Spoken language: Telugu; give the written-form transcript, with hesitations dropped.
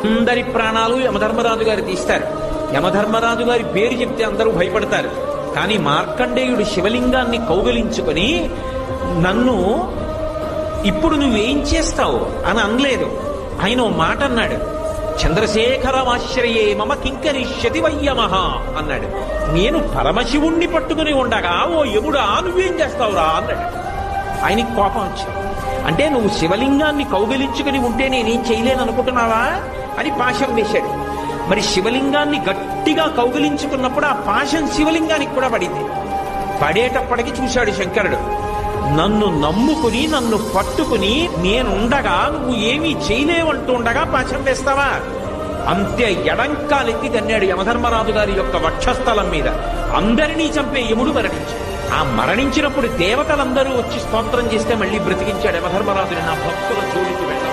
అందరి ప్రాణాలు యమధర్మరాజు గారు తీస్తారు. యమధర్మరాజు గారి పేరు చెప్తే అందరూ భయపడతారు. కానీ మార్కండేయుడు శివలింగాన్ని కౌగలించుకొని నన్ను ఇప్పుడు నువ్వేం చేస్తావు అని అనలేదు. ఆయన ఓ మాట అన్నాడు, చంద్రశేఖరమాశ్రయే మమ కింకరిష్యతి వయ్యమహ అన్నాడు. నేను పరమశివుణ్ణి పట్టుకుని ఉండగా ఓ యముడా నువ్వేం చేస్తావురా అన్నాడు. ఆయనకి కోపం వచ్చింది. అంటే నువ్వు శివలింగాన్ని కౌగిలించుకుని ఉంటే నేనేం చేయలేను అనుకుంటున్నావా అని పాశం వేశాడు. మరి శివలింగాన్ని గట్టిగా కౌగిలించుకున్నప్పుడు ఆ పాశం శివలింగానికి కూడా పడింది. పడేటప్పటికి చూశాడు శంకరుడు, నన్ను నమ్ముకుని నన్ను పట్టుకుని నేనుండగా నువ్వు ఏమీ చేయలేవంటుండగా పాశం వేస్తావా? అంతే ఎడంకాలెత్తి తన్నాడు యమధర్మరాజు గారి యొక్క వక్షస్థలం మీద. అందరినీ చంపే యముడు మరణించాడు. ఆ మరణించినప్పుడు దేవతలందరూ వచ్చి స్తోత్రం చేస్తే మళ్ళీ బ్రతికించాడు యమధర్మరాజుని. నా భక్తుల జోలికి వెళ్ళాడు.